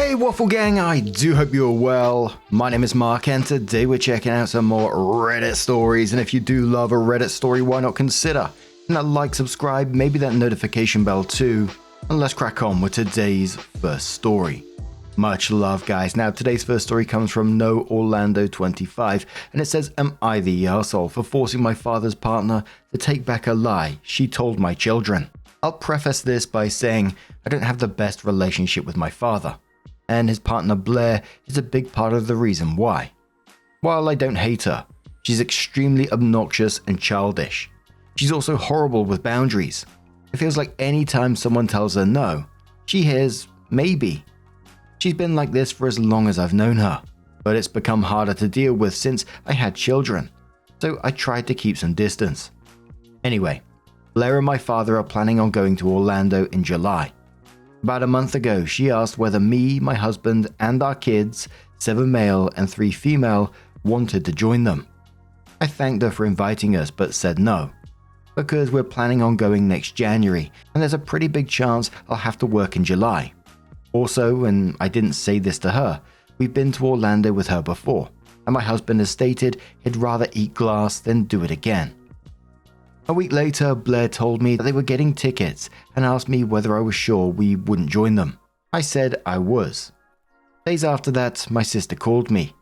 Hey Waffle Gang, I do hope you're well. My name is Mark and today we're checking out some more Reddit stories, and if you do love a Reddit story, why not consider hitting that like, subscribe, maybe that notification bell too, and let's crack on with today's first story. Much love guys. Now today's first story comes from No Orlando 25 and it says, am I the arsehole for forcing my father's partner to take back a lie she told my children? I'll preface this by saying I don't have the best relationship with my father, and his partner Blair is a big part of the reason why. While I don't hate her, she's extremely obnoxious and childish. She's also horrible with boundaries. It feels like any time someone tells her no, she hears maybe. She's been like this for as long as I've known her, but it's become harder to deal with since I had children, so I tried to keep some distance. Anyway, Blair and my father are planning on going to Orlando in July. About a month ago, she asked whether me, my husband, and our kids, 7 male and 3 female, wanted to join them. I thanked her for inviting us but said no, because we're planning on going next January and there's a pretty big chance I'll have to work in July. Also, and I didn't say this to her, we've been to Orlando with her before, and my husband has stated he'd rather eat glass than do it again. A week later, Blair told me that they were getting tickets and asked me whether I was sure we wouldn't join them. I said I was. Days after that, my sister called me.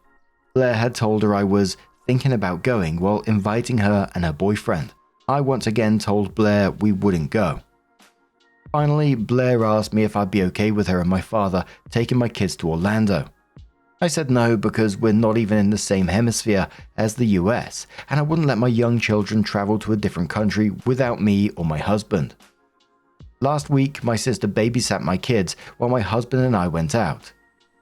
Blair had told her I was thinking about going while inviting her and her boyfriend. I once again told Blair we wouldn't go. Finally, Blair asked me if I'd be okay with her and my father taking my kids to Orlando. I said no because we're not even in the same hemisphere as the US, and I wouldn't let my young children travel to a different country without me or my husband. Last week, my sister babysat my kids while my husband and I went out.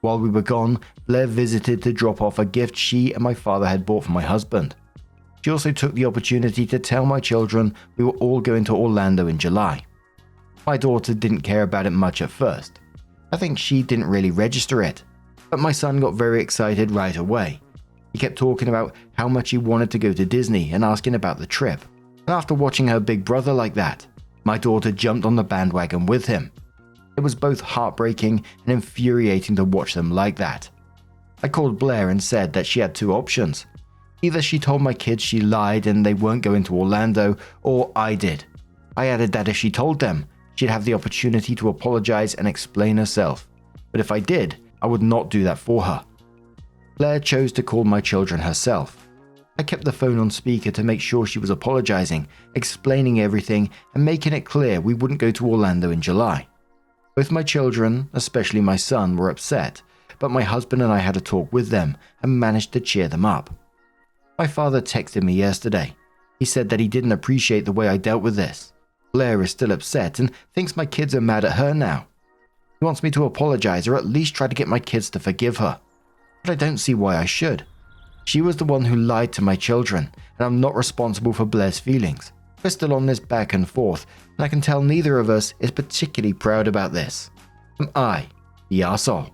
While we were gone, Blair visited to drop off a gift she and my father had bought for my husband. She also took the opportunity to tell my children we were all going to Orlando in July. My daughter didn't care about it much at first. I think she didn't really register it. But my son got very excited right away. He kept talking about how much he wanted to go to Disney and asking about the trip. And after watching her big brother like that, my daughter jumped on the bandwagon with him. It was both heartbreaking and infuriating to watch them like that. I called Blair and said that she had 2 options. Either she told my kids she lied and they weren't going to Orlando, or I did. I added that if she told them, she'd have the opportunity to apologize and explain herself. But if I did, I would not do that for her. Blair chose to call my children herself. I kept the phone on speaker to make sure she was apologizing, explaining everything, and making it clear we wouldn't go to Orlando in July. Both my children, especially my son, were upset, but my husband and I had a talk with them and managed to cheer them up. My father texted me yesterday. He said that he didn't appreciate the way I dealt with this. Blair is still upset and thinks my kids are mad at her now. He wants me to apologize or at least try to get my kids to forgive her. But I don't see why I should. She was the one who lied to my children, and I'm not responsible for Blair's feelings. We're still on this back and forth, and I can tell neither of us is particularly proud about this. Am I the arsehole?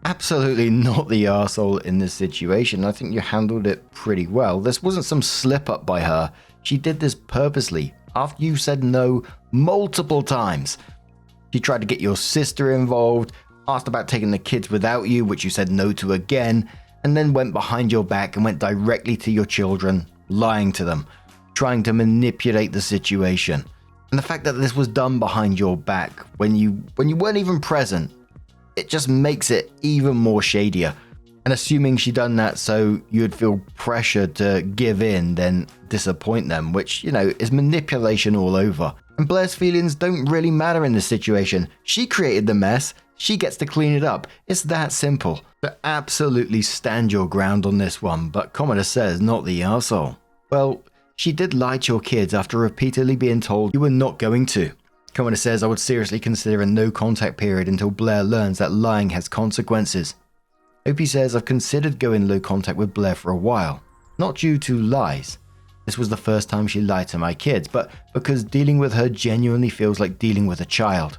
Absolutely not the arsehole in this situation. I think you handled it pretty well. This wasn't some slip up by her. She did this purposely after you said no multiple times. She tried to get your sister involved, asked about taking the kids without you, which you said no to again, and then went behind your back and went directly to your children, lying to them, trying to manipulate the situation. And the fact that this was done behind your back when you weren't even present, it just makes it even more shadier. And assuming she done that so you'd feel pressured to give in, then disappoint them, which, is manipulation all over. And Blair's feelings don't really matter in this situation. She created the mess. She gets to clean it up. It's that simple. But absolutely stand your ground on this one, but Commoner says not the arsehole. Well, she did lie to your kids after repeatedly being told you were not going to. Commoner says I would seriously consider a no contact period until Blair learns that lying has consequences. Opie says I've considered going low contact with Blair for a while, not due to lies. This was the first time she lied to my kids, but because dealing with her genuinely feels like dealing with a child.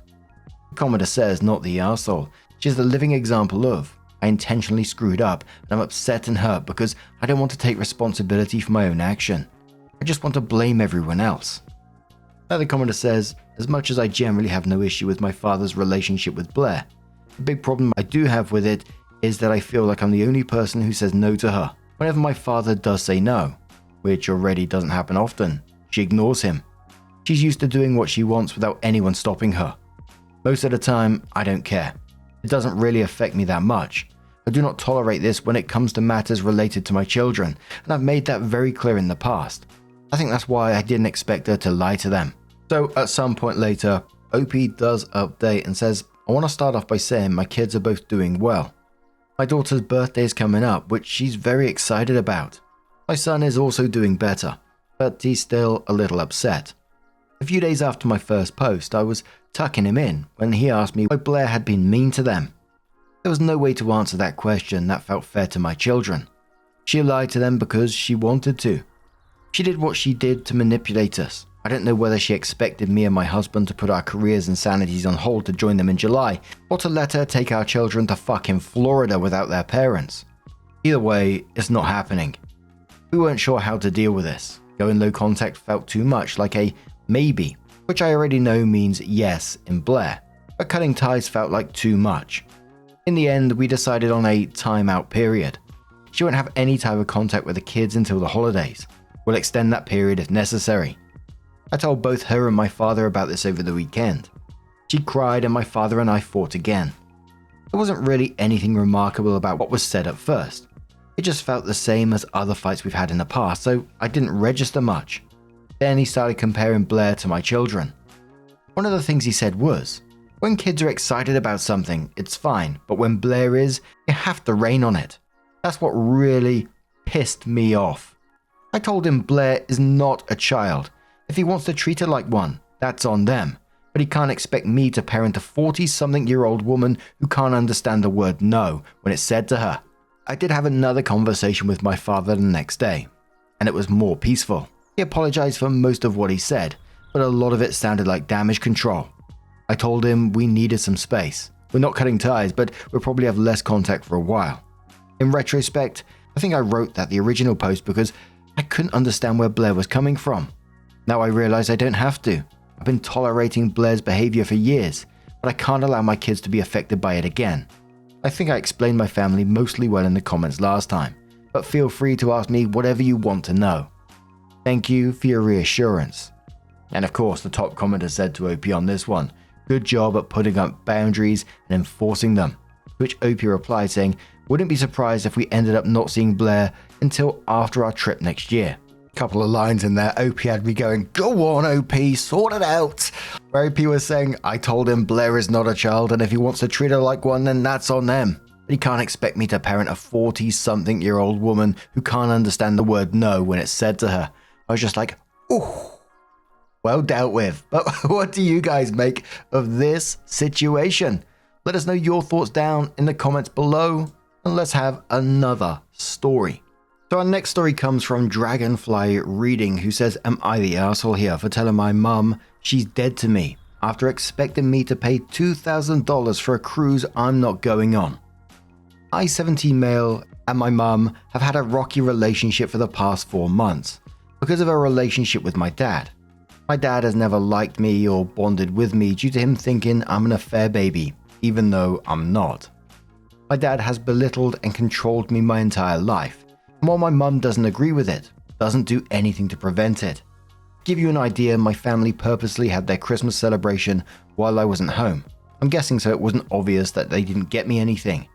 Commoner says not the arsehole. She's the living example of I intentionally screwed up and I'm upset and hurt because I don't want to take responsibility for my own action. I just want to blame everyone else. Another commenter says, as much as I generally have no issue with my father's relationship with Blair, The big problem I do have with it is that I feel like I'm the only person who says no to her. Whenever my father does say no, which already doesn't happen often, she ignores him. She's used to doing what she wants without anyone stopping her. Most of the time, I don't care. It doesn't really affect me that much. I do not tolerate this when it comes to matters related to my children, and I've made that very clear in the past. I think that's why I didn't expect her to lie to them. So at some point later, OP does update and says, I want to start off by saying my kids are both doing well. My daughter's birthday is coming up, which she's very excited about. My son is also doing better, but he's still a little upset. A few days after my first post, I was tucking him in when he asked me why Blair had been mean to them. There was no way to answer that question that felt fair to my children. She lied to them because she wanted to. She did what she did to manipulate us. I don't know whether she expected me and my husband to put our careers and sanities on hold to join them in July, or to let her take our children to fucking Florida without their parents. Either way, it's not happening. We weren't sure how to deal with this. Going low contact felt too much like a maybe, which I already know means yes in Blair, but cutting ties felt like too much. In the end, we decided on a timeout period. She won't have any type of contact with the kids until the holidays. We'll extend that period if necessary. I told both her and my father about this over the weekend. She cried and my father and I fought again. There wasn't really anything remarkable about what was said at first. It just felt the same as other fights we've had in the past, so I didn't register much. Then he started comparing Blair to my children. One of the things he said was, when kids are excited about something, it's fine, but when Blair is, you have to rain on it. That's what really pissed me off. I told him Blair is not a child. If he wants to treat her like one, that's on them. But he can't expect me to parent a 40-something-year-old woman who can't understand the word no when it's said to her. I did have another conversation with my father the next day, and it was more peaceful. He apologized for most of what he said, but a lot of it sounded like damage control. I told him we needed some space. We're not cutting ties, but we'll probably have less contact for a while. In retrospect, I think I wrote the original post because I couldn't understand where Blair was coming from. Now I realize I don't have to. I've been tolerating Blair's behavior for years, but I can't allow my kids to be affected by it again. I think I explained my family mostly well in the comments last time, but feel free to ask me whatever you want to know. Thank you for your reassurance. And of course, the top commenter said to OP on this one, good job at putting up boundaries and enforcing them. To which OP replied saying, wouldn't be surprised if we ended up not seeing Blair until after our trip next year. Couple of lines in there, OP had me going, go on OP, sort it out. Where OP was saying, I told him Blair is not a child and if he wants to treat her like one, then that's on them. But he can't expect me to parent a 40-something-year-old woman who can't understand the word no when it's said to her. I was just like, ooh, well dealt with. But what do you guys make of this situation? Let us know your thoughts down in the comments below, and let's have another story. So our next story comes from dragonflyreading, who says, am I the asshole here for telling my mum she's dead to me after expecting me to pay $2,000 for a cruise I'm not going on? I, 17 male, and my mum have had a rocky relationship for the past 4 months because of a relationship with my dad. My dad has never liked me or bonded with me due to him thinking I'm an affair baby, even though I'm not. My dad has belittled and controlled me my entire life. And while my mum doesn't agree with it, doesn't do anything to prevent it. To give you an idea, my family purposely had their Christmas celebration while I wasn't home. I'm guessing so it wasn't obvious that they didn't get me anything.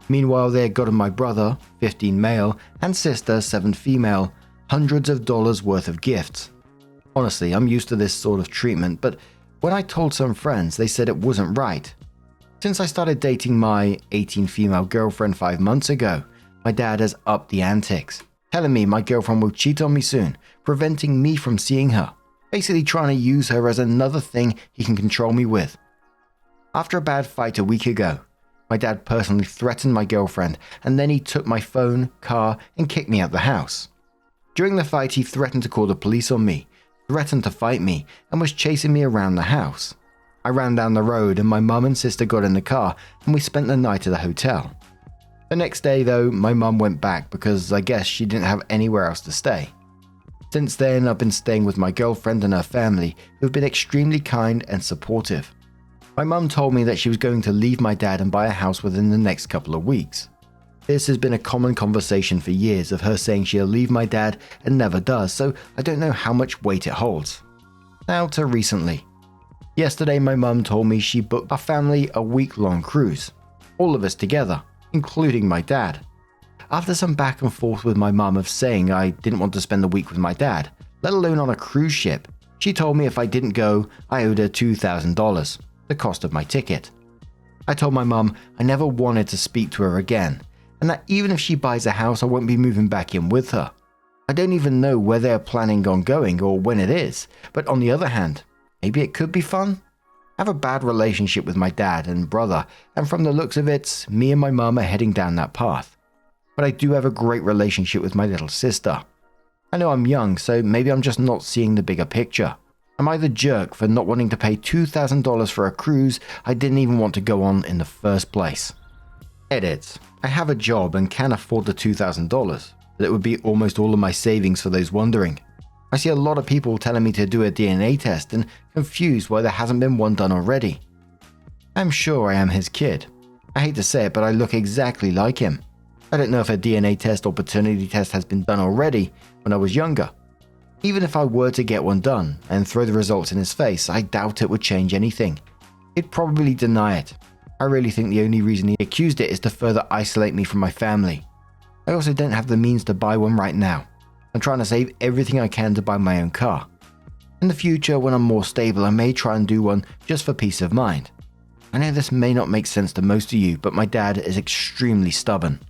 Meanwhile, they had gotten my brother, 15 male, and sister, 7 female, hundreds of dollars worth of gifts. Honestly, I'm used to this sort of treatment, but when I told some friends, they said it wasn't right. Since I started dating my 18 female girlfriend 5 months ago, my dad has upped the antics, telling me my girlfriend will cheat on me soon, preventing me from seeing her, basically trying to use her as another thing he can control me with. After a bad fight a week ago, my dad personally threatened my girlfriend, and then he took my phone, car, and kicked me out the house. During the fight, he threatened to call the police on me, threatened to fight me, and was chasing me around the house. I ran down the road and my mum and sister got in the car and we spent the night at the hotel. The next day though, my mum went back because I guess she didn't have anywhere else to stay. Since then, I've been staying with my girlfriend and her family, who have been extremely kind and supportive. My mum told me that she was going to leave my dad and buy a house within the next couple of weeks. This has been a common conversation for years of her saying she'll leave my dad and never does, so I don't know how much weight it holds. Now to recently. Yesterday my mum told me she booked our family a week-long cruise. All of us together, including my dad. After some back and forth with my mum of saying I didn't want to spend the week with my dad, let alone on a cruise ship, she told me if I didn't go, I owed her $2,000, the cost of my ticket. I told my mum I never wanted to speak to her again, and that even if she buys a house I won't be moving back in with her. I don't even know where they're planning on going or when it is, but on the other hand, maybe it could be fun. I have a bad relationship with my dad and brother, and from the looks of it, me and my mum are heading down that path. But I do have a great relationship with my little sister. I know I'm young, so maybe I'm just not seeing the bigger picture. Am I the jerk for not wanting to pay $2,000 for a cruise I didn't even want to go on in the first place? Edit. I have a job and can afford the $2,000, but it would be almost all of my savings for those wondering. I see a lot of people telling me to do a DNA test and confused why there hasn't been one done already. I'm sure I am his kid. I hate to say it, but I look exactly like him. I don't know if a DNA test or paternity test has been done already when I was younger. Even if I were to get one done and throw the results in his face, I doubt it would change anything. He'd probably deny it. I really think the only reason he accused it is to further isolate me from my family. I also don't have the means to buy one right now. I'm trying to save everything I can to buy my own car. In the future, when I'm more stable, I may try and do one just for peace of mind. I know this may not make sense to most of you, but my dad is extremely stubborn.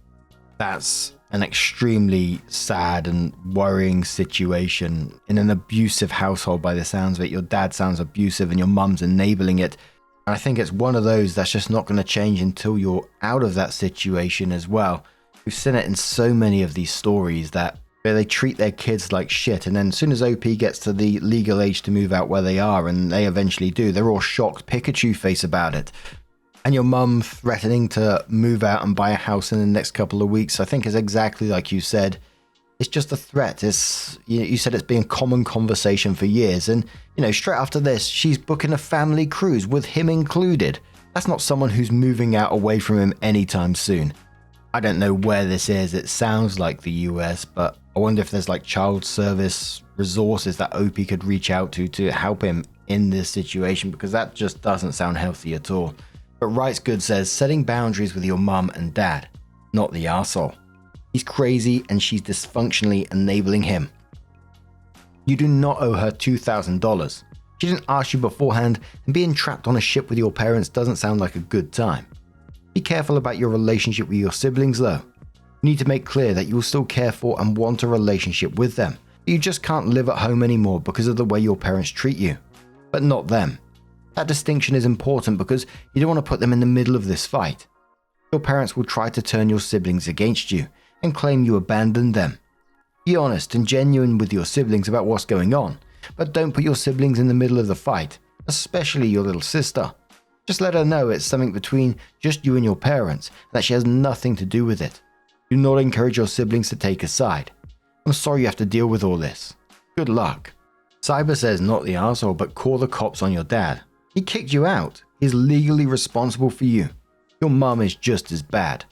That's an extremely sad and worrying situation in an abusive household by the sounds of it. Your dad sounds abusive and your mum's enabling it. And I think it's one of those that's just not going to change until you're out of that situation as well. We've seen it in so many of these stories that where they treat their kids like shit, and then as soon as OP gets to the legal age to move out where they are, and they eventually do, they're all shocked Pikachu face about it. And your mum threatening to move out and buy a house in the next couple of weeks, I think is exactly like you said. It's just a threat. You said it's been a common conversation for years, and straight after this, she's booking a family cruise with him included. That's not someone who's moving out away from him anytime soon. I don't know where this is. It sounds like the US, but I wonder if there's like child service resources that OP could reach out to help him in this situation, because that just doesn't sound healthy at all. But Rights Good says, setting boundaries with your mum and dad, not the arsehole. He's crazy and she's dysfunctionally enabling him. You do not owe her $2,000. She didn't ask you beforehand, and being trapped on a ship with your parents doesn't sound like a good time. Be careful about your relationship with your siblings though. You need to make clear that you will still care for and want a relationship with them. You just can't live at home anymore because of the way your parents treat you. But not them. That distinction is important because you don't want to put them in the middle of this fight. Your parents will try to turn your siblings against you and claim you abandoned them. Be honest and genuine with your siblings about what's going on, but don't put your siblings in the middle of the fight, especially your little sister. Just let her know it's something between just you and your parents, and that she has nothing to do with it. Do not encourage your siblings to take a side. I'm sorry you have to deal with all this. Good luck. Cyber says not the arsehole, but call the cops on your dad. He kicked you out. He's legally responsible for you. Your mum is just as bad.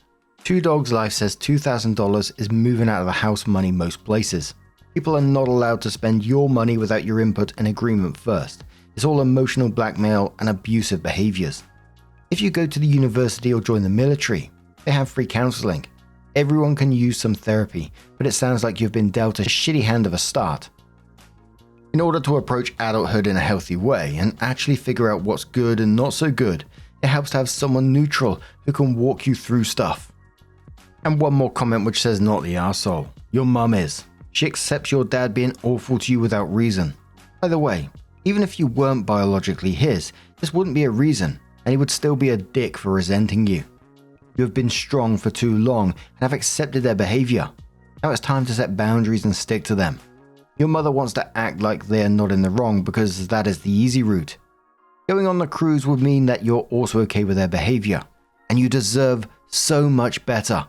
Two Dogs Life says $2,000 is moving out of the house money most places. People are not allowed to spend your money without your input and agreement first. It's all emotional blackmail and abusive behaviors. If you go to the university or join the military, they have free counseling. Everyone can use some therapy, but it sounds like you've been dealt a shitty hand of a start. In order to approach adulthood in a healthy way and actually figure out what's good and not so good, it helps to have someone neutral who can walk you through stuff. And one more comment which says not the arsehole. Your mum is. She accepts your dad being awful to you without reason. By the way, even if you weren't biologically his, this wouldn't be a reason, and he would still be a dick for resenting you. You have been strong for too long and have accepted their behavior. Now it's time to set boundaries and stick to them. Your mother wants to act like they are not in the wrong because that is the easy route. Going on the cruise would mean that you're also okay with their behavior, and you deserve so much better.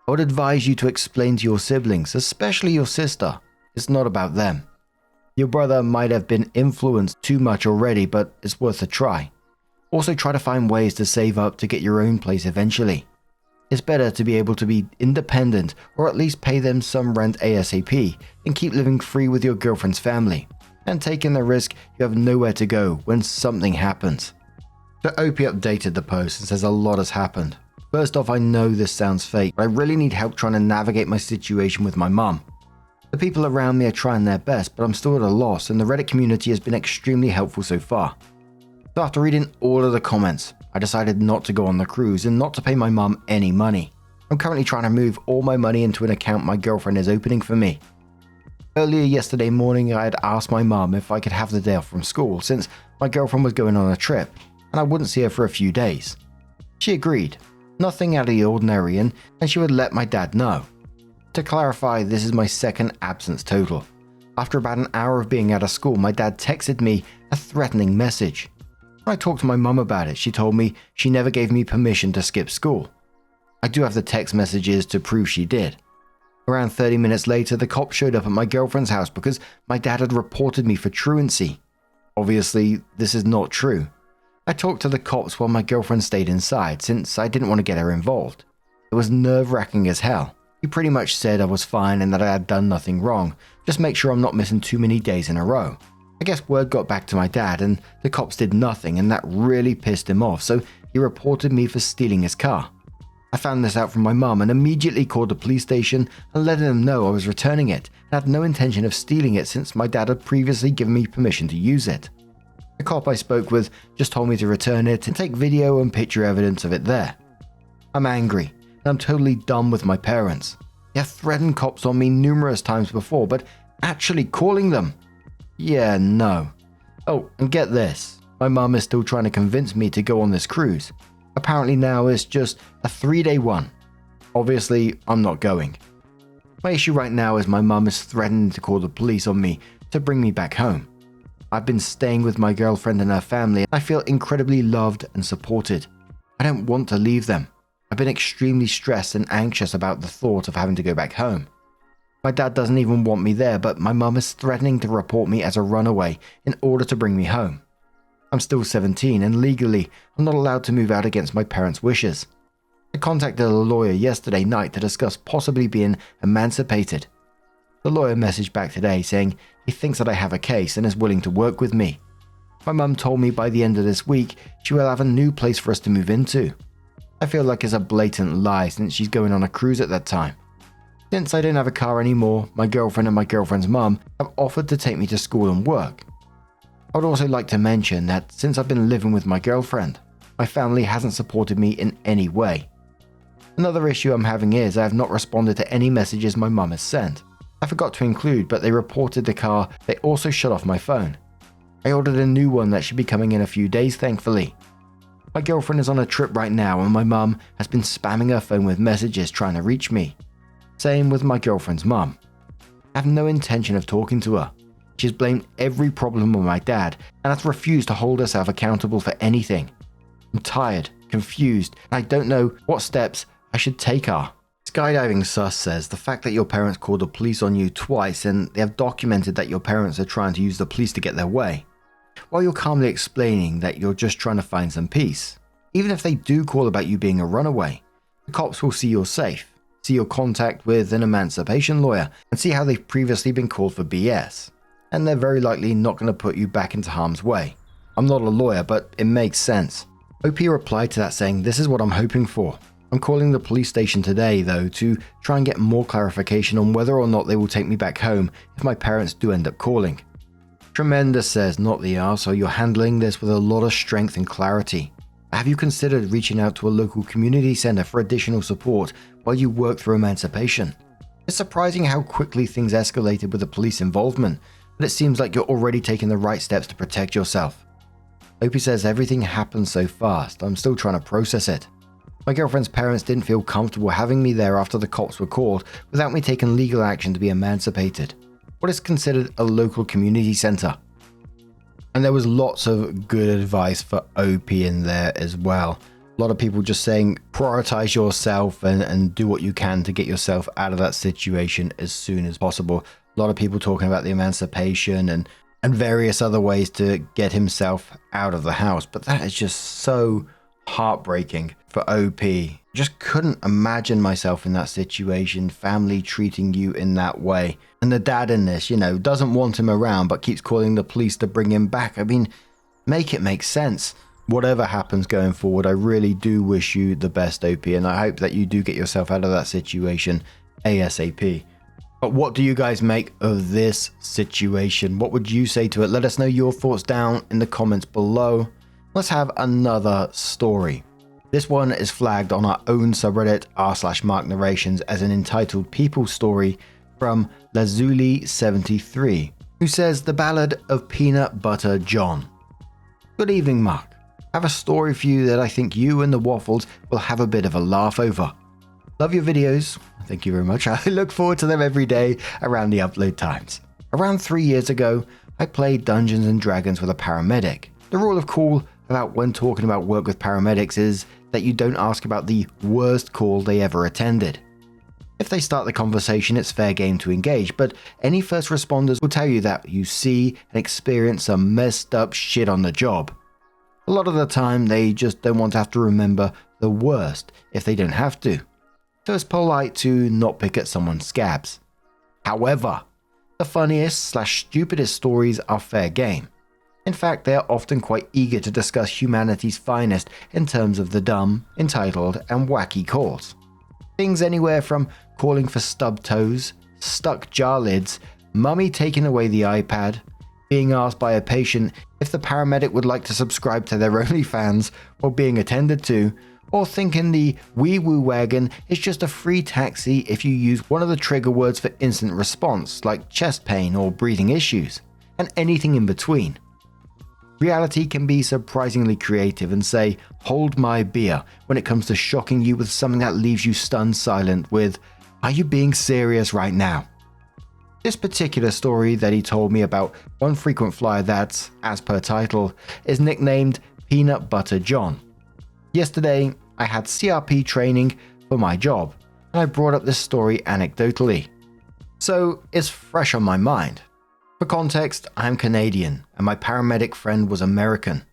I would advise you to explain to your siblings, especially your sister, it's not about them. Your brother might have been influenced too much already, but it's worth a try. Also try to find ways to save up to get your own place eventually. It's better to be able to be independent or at least pay them some rent ASAP than keep living free with your girlfriend's family and taking the risk you have nowhere to go when something happens. So OP updated the post and says a lot has happened. First off, I know this sounds fake, but I really need help trying to navigate my situation with my mum. The people around me are trying their best, but I'm still at a loss, and the Reddit community has been extremely helpful so far. So after reading all of the comments, I decided not to go on the cruise and not to pay my mum any money. I'm currently trying to move all my money into an account my girlfriend is opening for me. Earlier yesterday morning, I had asked my mum if I could have the day off from school since my girlfriend was going on a trip and I wouldn't see her for a few days. She agreed, nothing out of the ordinary, and she would let my dad know. To clarify, this is my second absence total. After about an hour of being out of school, my dad texted me a threatening message. When I talked to my mum about it, she told me she never gave me permission to skip school. I do have the text messages to prove she did. Around 30 minutes later, the cops showed up at my girlfriend's house because my dad had reported me for truancy. Obviously, this is not true. I talked to the cops while my girlfriend stayed inside since I didn't want to get her involved. It was nerve-wracking as hell. He pretty much said I was fine and that I had done nothing wrong. Just make sure I'm not missing too many days in a row. I guess word got back to my dad and the cops did nothing, and that really pissed him off, so he reported me for stealing his car. I found this out from my mum and immediately called the police station and letting them know I was returning it and had no intention of stealing it since my dad had previously given me permission to use it. The cop I spoke with just told me to return it and take video and picture evidence of it there. I'm angry and I'm totally done with my parents. They have threatened cops on me numerous times before, but actually calling them? Yeah, no. Oh, and get this. My mum is still trying to convince me to go on this cruise. Apparently now it's just a 3-day one. Obviously, I'm not going. My issue right now is my mum is threatening to call the police on me to bring me back home. I've been staying with my girlfriend and her family and I feel incredibly loved and supported. I don't want to leave them. I've been extremely stressed and anxious about the thought of having to go back home. My dad doesn't even want me there, but my mum is threatening to report me as a runaway in order to bring me home. I'm still 17 and legally I'm not allowed to move out against my parents' wishes. I contacted a lawyer yesterday night to discuss possibly being emancipated. The lawyer messaged back today saying he thinks that I have a case and is willing to work with me. My mum told me by the end of this week she will have a new place for us to move into. I feel like it's a blatant lie since she's going on a cruise at that time. Since I don't have a car anymore, my girlfriend and my girlfriend's mum have offered to take me to school and work. I would also like to mention that since I've been living with my girlfriend, my family hasn't supported me in any way. Another issue I'm having is I have not responded to any messages my mum has sent. I forgot to include, but they reported the car. They also shut off my phone. I ordered a new one that should be coming in a few days, thankfully. My girlfriend is on a trip right now and my mum has been spamming her phone with messages trying to reach me. Same with my girlfriend's mum. I have no intention of talking to her. She has blamed every problem on my dad and has refused to hold herself accountable for anything. I'm tired, confused, and I don't know what steps I should take are. Skydiving Sus says the fact that your parents called the police on you twice and they have documented that your parents are trying to use the police to get their way, while you're calmly explaining that you're just trying to find some peace. Even if they do call about you being a runaway, the cops will see you're safe, see your contact with an emancipation lawyer, and see how they've previously been called for BS. And they're very likely not going to put you back into harm's way. I'm not a lawyer, but it makes sense. OP replied to that saying, "This is what I'm hoping for. I'm calling the police station today, though, to try and get more clarification on whether or not they will take me back home if my parents do end up calling." Tremendous says, "Not the arsehole, you're handling this with a lot of strength and clarity. Have you considered reaching out to a local community center for additional support while you work through emancipation? It's surprising how quickly things escalated with the police involvement, but it seems like you're already taking the right steps to protect yourself." OP says, "Everything happened so fast, I'm still trying to process it. My girlfriend's parents didn't feel comfortable having me there after the cops were called without me taking legal action to be emancipated. What is considered a local community center?" And there was lots of good advice for OP in there as well. A lot of people just saying prioritize yourself and do what you can to get yourself out of that situation as soon as possible. A lot of people talking about the emancipation and and various other ways to get himself out of the house. But that is just so heartbreaking for OP. Just couldn't imagine myself in that situation, family treating you in that way. And the dad in this, doesn't want him around but keeps calling the police to bring him back. I mean, make it make sense. Whatever happens going forward, I really do wish you the best, OP, and I hope that you do get yourself out of that situation ASAP. But what do you guys make of this situation? What would you say to it? Let us know your thoughts down in the comments below. Let's have another story. This one is flagged on our own subreddit r/Mark Narrations as an entitled People Story from Lazuli73, who says, The Ballad of Peanut Butter John. Good evening, Mark. I have a story for you that I think you and the Waffles will have a bit of a laugh over. Love your videos. Thank you very much. I look forward to them every day around the upload times. Around 3 years ago, I played Dungeons and Dragons with a paramedic. The rule of cool about when talking about work with paramedics is that you don't ask about the worst call they ever attended. If they start the conversation, it's fair game to engage, but any first responders will tell you that you see and experience some messed up shit on the job. A lot of the time, they just don't want to have to remember the worst if they don't have to. So it's polite to not pick at someone's scabs. However, the funniest/stupidest stories are fair game. In fact, they are often quite eager to discuss humanity's finest in terms of the dumb, entitled, and wacky calls. Things anywhere from calling for stubbed toes, stuck jar lids, mummy taking away the iPad, being asked by a patient if the paramedic would like to subscribe to their OnlyFans while being attended to, or thinking the wee-woo wagon is just a free taxi if you use one of the trigger words for instant response, like chest pain or breathing issues, and anything in between. Reality can be surprisingly creative and say, hold my beer, when it comes to shocking you with something that leaves you stunned silent with, are you being serious right now? This particular story that he told me about one frequent flyer that, as per title, is nicknamed Peanut Butter John. Yesterday, I had CRP training for my job, and I brought up this story anecdotally. So it's fresh on my mind. For context, I am Canadian, and my paramedic friend was American.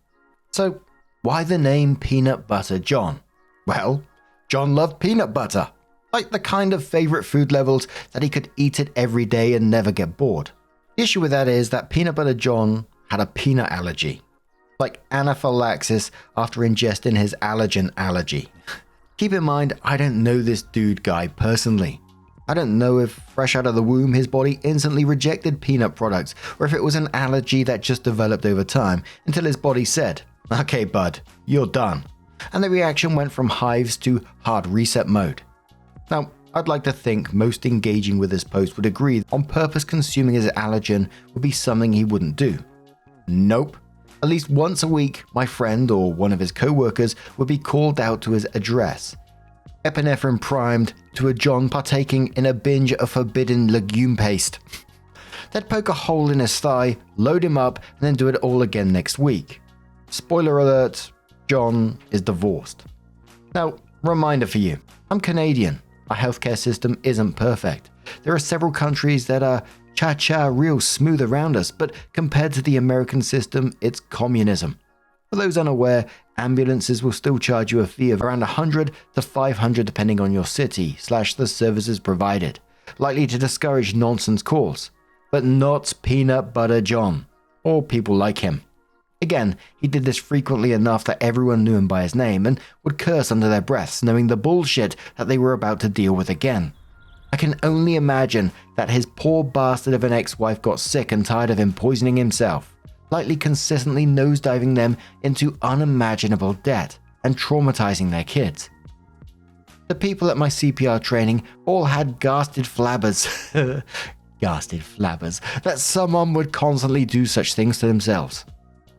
So why the name Peanut Butter John? Well, John loved peanut butter, like the kind of favorite food levels that he could eat it every day and never get bored. The issue with that is that Peanut Butter John had a peanut allergy, like anaphylaxis after ingesting his allergen allergy. Keep in mind, I don't know this dude guy personally. I don't know if fresh out of the womb his body instantly rejected peanut products, or if it was an allergy that just developed over time until his body said, okay bud, you're done. And the reaction went from hives to hard reset mode. Now, I'd like to think most engaging with this post would agree on purpose consuming his allergen would be something he wouldn't do. Nope. At least once a week, my friend or one of his co-workers would be called out to his address, epinephrine primed, to a John partaking in a binge of forbidden legume paste. They'd poke a hole in his thigh, load him up, and then do it all again next week. Spoiler alert, John is divorced. Now, reminder for you, I'm Canadian. Our healthcare system isn't perfect. There are several countries that are cha-cha real smooth around us, but compared to the American system, it's communism. For those unaware, ambulances will still charge you a fee of around $100 to $500 depending on your city / the services provided, likely to discourage nonsense calls, but not Peanut Butter John, or people like him. Again, he did this frequently enough that everyone knew him by his name and would curse under their breaths, knowing the bullshit that they were about to deal with again. I can only imagine that his poor bastard of an ex-wife got sick and tired of him poisoning himself, likely consistently nosediving them into unimaginable debt and traumatizing their kids. The people at my CPR training all had ghastly flabbers, that someone would constantly do such things to themselves.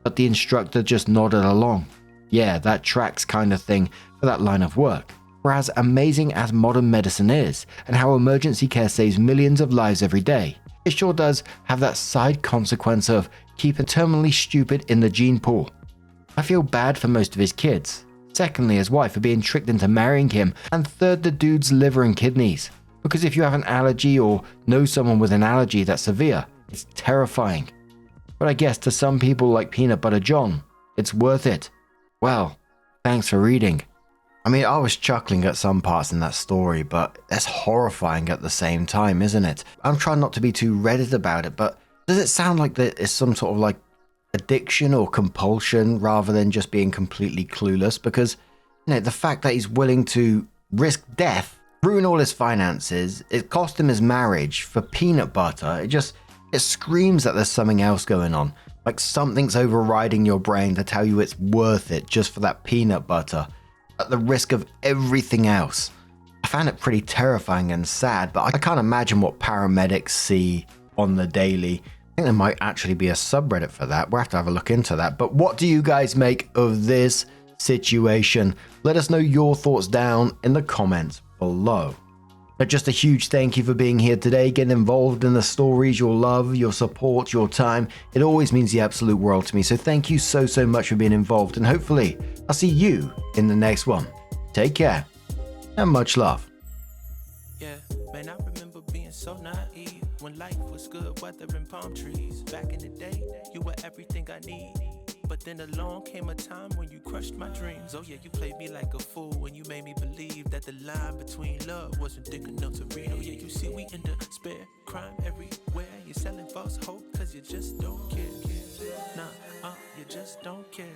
But the instructor just nodded along. Yeah, that tracks kind of thing for that line of work. For as amazing as modern medicine is, and how emergency care saves millions of lives every day, it sure does have that side consequence of keeping terminally stupid in the gene pool. I feel bad for most of his kids. Secondly, his wife for being tricked into marrying him, and third, the dude's liver and kidneys. Because if you have an allergy or know someone with an allergy that's severe, it's terrifying. But I guess to some people like Peanut Butter John, it's worth it. Well, thanks for reading. I mean, I was chuckling at some parts in that story, but that's horrifying at the same time, isn't it? I'm trying not to be too Reddit about it, but does it sound like there is some sort of like addiction or compulsion rather than just being completely clueless? Because, you know, the fact that he's willing to risk death, ruin all his finances, it cost him his marriage for peanut butter, it screams that there's something else going on. Like something's overriding your brain to tell you it's worth it just for that peanut butter, at the risk of everything else. I found it pretty terrifying and sad, but I can't imagine what paramedics see on the daily. I think there might actually be a subreddit for that. We'll have to have a look into that. But what do you guys make of this situation? Let us know your thoughts down in the comments below. But just a huge thank you for being here today, getting involved in the stories, your love, your support, your time. It always means the absolute world to me. So thank you so much for being involved, and hopefully I'll see you in the next one. Take care and much love. Yeah, man, I remember being so naive when life was good, weather and palm trees. Back in the day, you were everything I need. But then along came a time when you crushed my dreams. Oh yeah, you played me like a fool when you made me believe that the line between love wasn't thick enough to read. Oh yeah, you see we in despair, crime everywhere. You're selling false hope cause you just don't care. Nah, you just don't care.